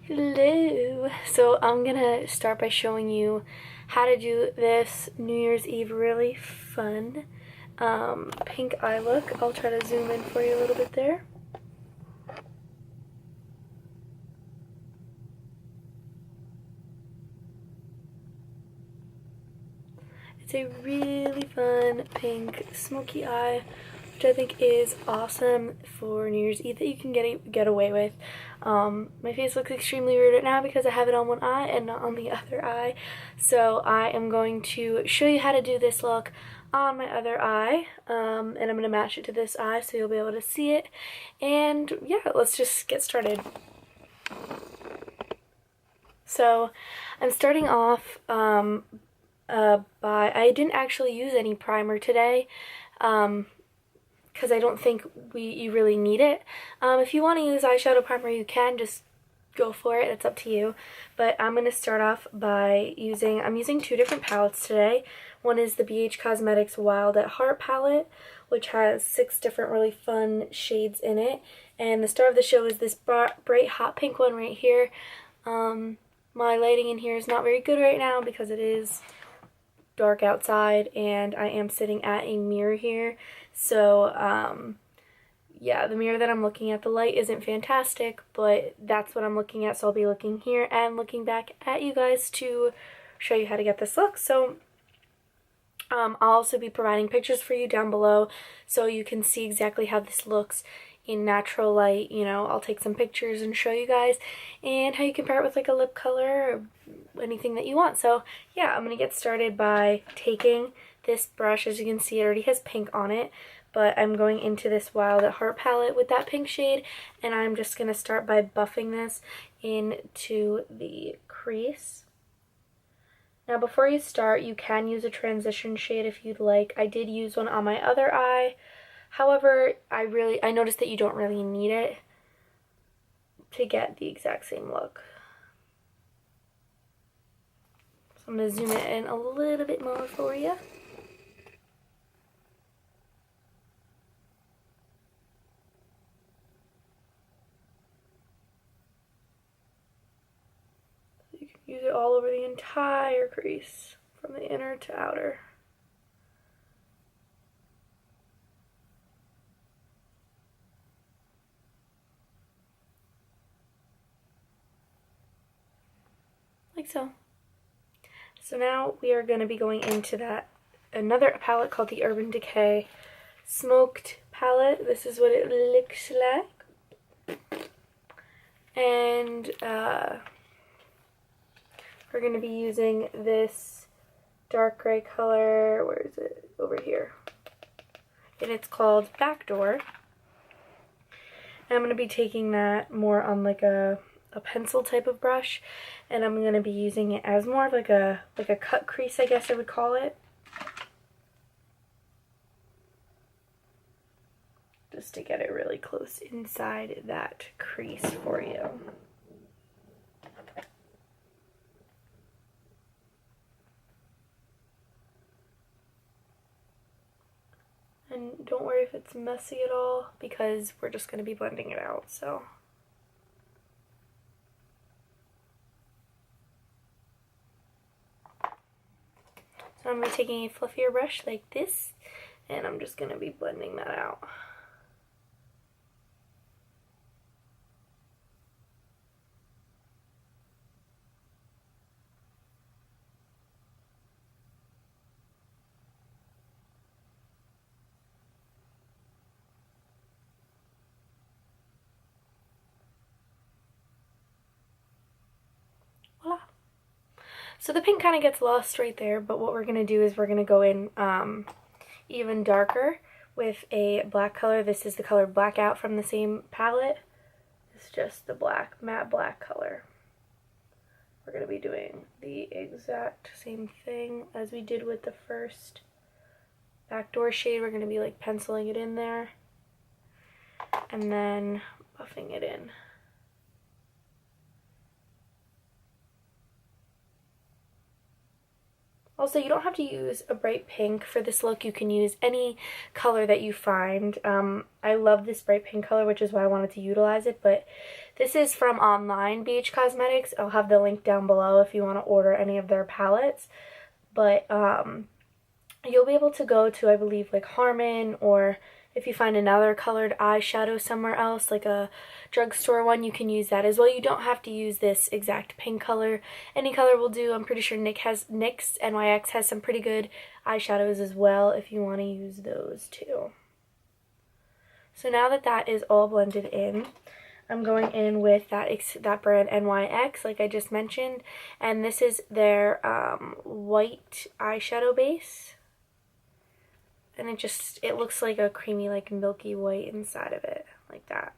Hello! So I'm gonna start by showing you how to do this New Year's Eve really fun pink eye look. I'll try to zoom in for you a little bit there. It's a really fun pink smoky eye, which I think is awesome for New Year's Eve that you can get away with. My face looks extremely weird right now because I have it on one eye and not on the other eye. So I am going to show you how to do this look on my other eye, and I'm going to match it to this eye so you'll be able to see it. And yeah, let's just get started. So I'm starting off I didn't actually use any primer today because I don't think you really need it. If you want to use eyeshadow primer, you can just go for it. It's up to you. But I'm going to start off by I'm using two different palettes today. One is the BH Cosmetics Wild at Heart palette, which has 6 different really fun shades in it. And the star of the show is this bright hot pink one right here. My lighting in here is not very good right now because it is dark outside and I am sitting at a mirror here. So yeah, the mirror that I'm looking at, the light isn't fantastic, but that's what I'm looking at. So I'll be looking here and looking back at you guys to show you how to get this look. So I'll also be providing pictures for you down below so you can see exactly how this looks in natural light. You know, I'll take some pictures and show you guys, and how you compare it with like a lip color or anything that you want. So yeah, I'm gonna get started by taking this brush. As you can see, it already has pink on it, but I'm going into this Wild at Heart palette with that pink shade, and I'm just gonna start by buffing this into the crease. Now before you start, you can use a transition shade if you'd like. I did use one on my other eye. However, I noticed that you don't really need it to get the exact same look. So I'm going to zoom it in a little bit more for you. So you can use it all over the entire crease, from the inner to outer. Like so. So now we are going to be going into another palette called the Urban Decay Smoked palette. This is what it looks like. And we're going to be using this dark gray color. Where is it? Over here. And it's called Backdoor. And I'm going to be taking that more on like a pencil type of brush, and I'm going to be using it as more of like a cut crease, I guess I would call it, just to get it really close inside that crease for you. And don't worry if it's messy at all, because we're just going to be blending it out. So I'm going to be taking a fluffier brush like this, and I'm just going to be blending that out. Voila. So the pink kind of gets lost right there, but what we're going to do is we're going to go in even darker with a black color. This is the color Blackout from the same palette. It's just the matte black color. We're going to be doing the exact same thing as we did with the first Backdoor shade. We're going to be like penciling it in there and then buffing it in. Also, you don't have to use a bright pink for this look. You can use any color that you find. I love this bright pink color, which is why I wanted to utilize it, but this is from online BH Cosmetics. I'll have the link down below if you want to order any of their palettes. But you'll be able to go to, I believe, like Harmon, or if you find another colored eyeshadow somewhere else, like a drugstore one, you can use that as well. You don't have to use this exact pink color. Any color will do. I'm pretty sure NYX NYX has some pretty good eyeshadows as well if you want to use those too. So now that that is all blended in, I'm going in with that brand NYX, like I just mentioned, and this is their white eyeshadow base. And it looks like a creamy, like milky white inside of it, like that.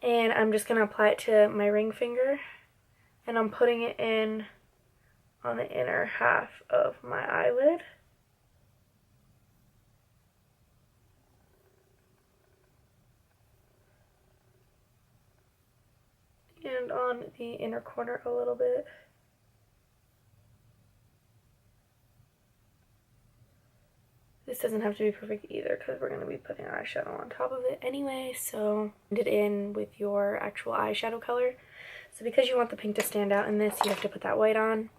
And I'm just going to apply it to my ring finger. And I'm putting it in on the inner half of my eyelid. And on the inner corner a little bit. This doesn't have to be perfect either because we're going to be putting eyeshadow on top of it anyway, so blend it in with your actual eyeshadow color. So because you want the pink to stand out in this, you have to put that white on.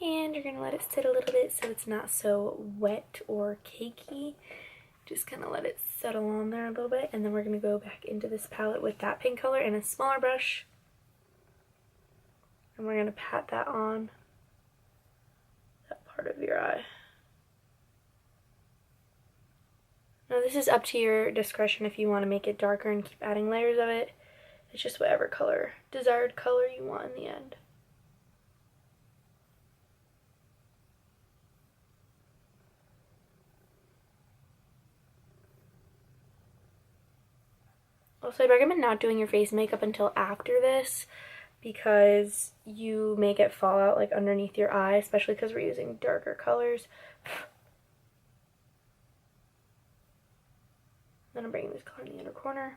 And you're going to let it sit a little bit so it's not so wet or cakey. Just kind of let it settle on there a little bit, and then we're going to go back into this palette with that pink color in a smaller brush. And we're going to pat that on that part of your eye. Now this is up to your discretion if you want to make it darker and keep adding layers of it. It's just whatever desired color you want in the end. Also, I'd recommend not doing your face makeup until after this because you may get fallout like underneath your eye, especially because we're using darker colors. Then I'm bringing this color in the inner corner.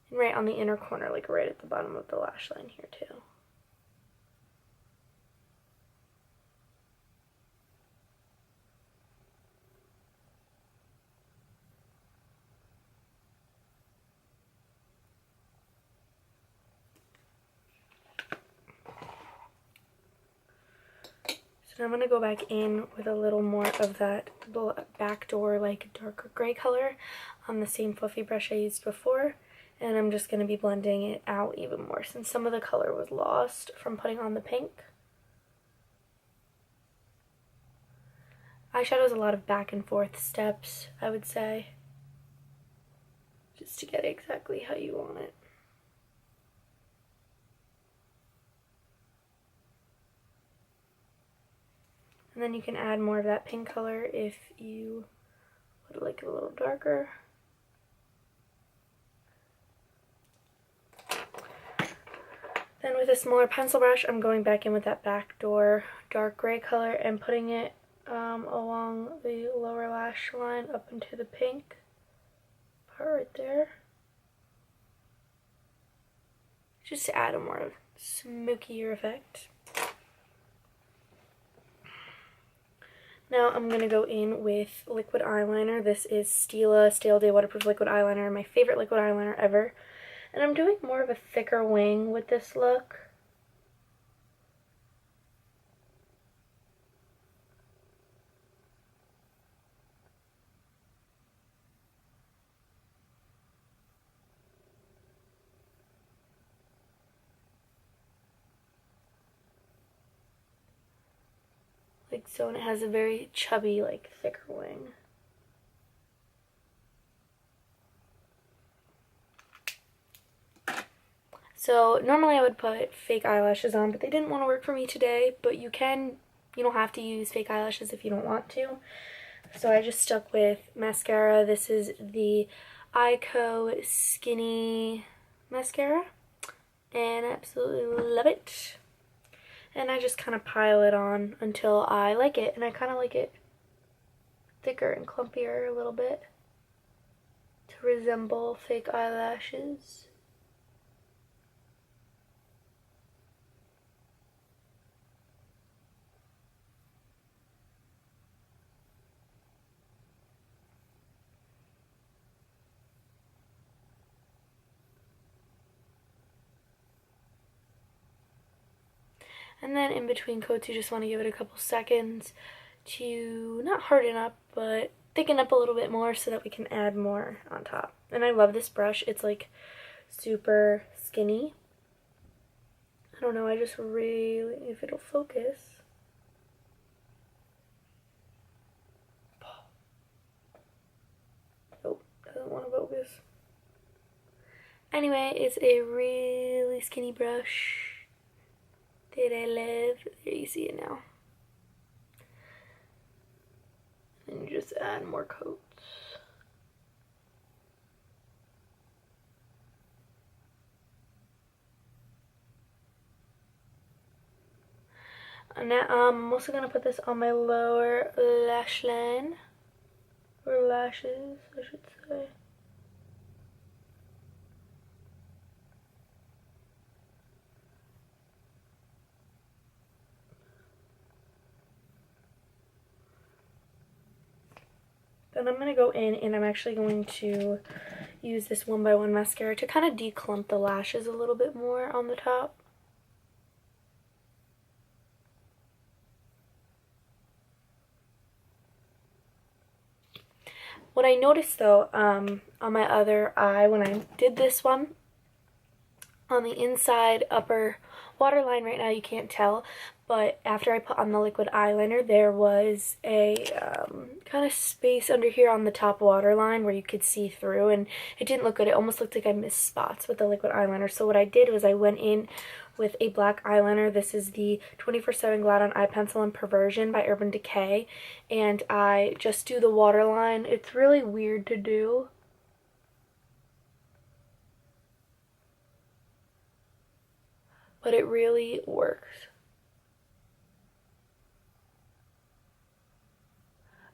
And right on the inner corner, like right at the bottom of the lash line here too. So I'm going to go back in with a little more of that backdoor, like darker gray color on the same fluffy brush I used before. And I'm just going to be blending it out even more since some of the color was lost from putting on the pink. Eyeshadow is a lot of back and forth steps, I would say, just to get it exactly how you want it. And then you can add more of that pink color if you would like it a little darker. Then with a smaller pencil brush, I'm going back in with that backdoor dark gray color and putting it along the lower lash line up into the pink part right there. Just to add a more smokier effect. Now I'm going to go in with liquid eyeliner. This is Stila Stale Day Waterproof Liquid Eyeliner, my favorite liquid eyeliner ever. And I'm doing more of a thicker wing with this look. Like so, and it has a very chubby, like, thicker wing. So normally I would put fake eyelashes on, but they didn't want to work for me today. But you don't have to use fake eyelashes if you don't want to. So I just stuck with mascara. This is the Ico Skinny Mascara, and I absolutely love it. And I just kind of pile it on until I like it, and I kind of like it thicker and clumpier a little bit to resemble fake eyelashes. And then in between coats, you just want to give it a couple seconds to not harden up, but thicken up a little bit more so that we can add more on top. And I love this brush. It's like super skinny. I don't know, I just really, if it'll focus. Oh, doesn't want to focus. Anyway, it's a really skinny brush that I love. There, you see it now. And you just add more coats. And now I'm also going to put this on my lower lash line. Or lashes, I should say. Then I'm going to go in and I'm actually going to use this 1x1 mascara to kind of declump the lashes a little bit more on the top. What I noticed though, on my other eye when I did this one, on the inside upper waterline right now you can't tell, but after I put on the liquid eyeliner there was a kind of space under here on the top waterline where you could see through, and it didn't look good. It almost looked like I missed spots with the liquid eyeliner. So what I did was I went in with a black eyeliner. This is the 24/7 Glide On Eye Pencil in Perversion by Urban Decay, and I just do the waterline. It's really weird to do. But it really works.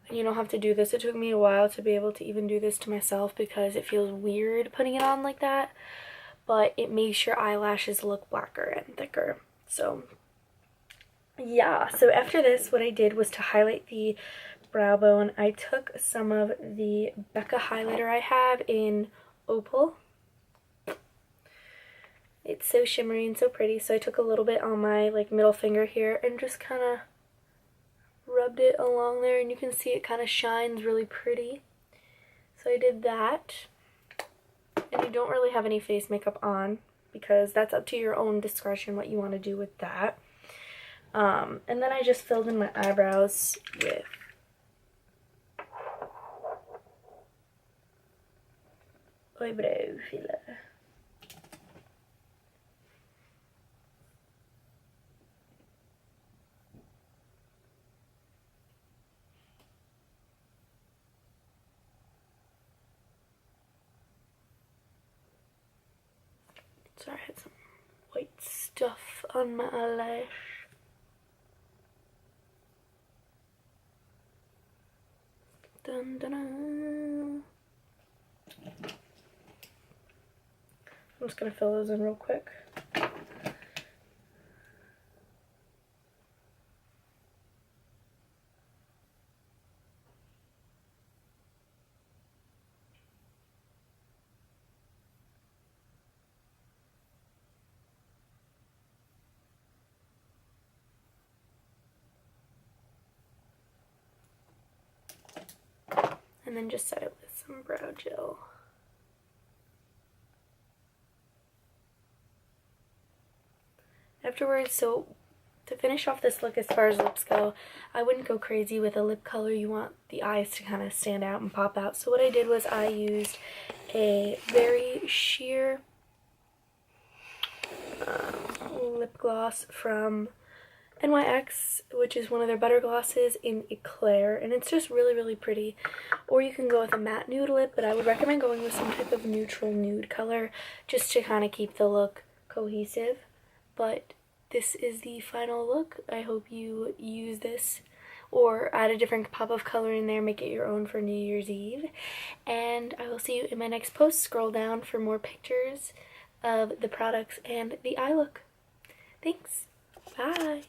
And you don't have to do this. It took me a while to be able to even do this to myself because it feels weird putting it on like that. But it makes your eyelashes look blacker and thicker. So yeah, so after this what I did was to highlight the brow bone. I took some of the Becca highlighter I have in Opal. It's so shimmery and so pretty, so I took a little bit on my like middle finger here and just kind of rubbed it along there, and you can see it kind of shines really pretty. So I did that. And you don't really have any face makeup on because that's up to your own discretion what you want to do with that. And then I just filled in my eyebrows with eyebrow filler. Sorry, I had some white stuff on my eyelash. Dun, dun, dun. I'm just gonna fill those in real quick. And then just set it with some brow gel. Afterwards, so to finish off this look as far as lips go, I wouldn't go crazy with a lip color. You want the eyes to kind of stand out and pop out. So what I did was I used a very sheer lip gloss from NYX, which is one of their butter glosses in Eclair, and it's just really, really pretty. Or you can go with a matte nude lip, but I would recommend going with some type of neutral nude color just to kind of keep the look cohesive. But this is the final look. I hope you use this or add a different pop of color in there, make it your own for New Year's Eve. And I will see you in my next post. Scroll down for more pictures of the products and the eye look. Thanks. Bye.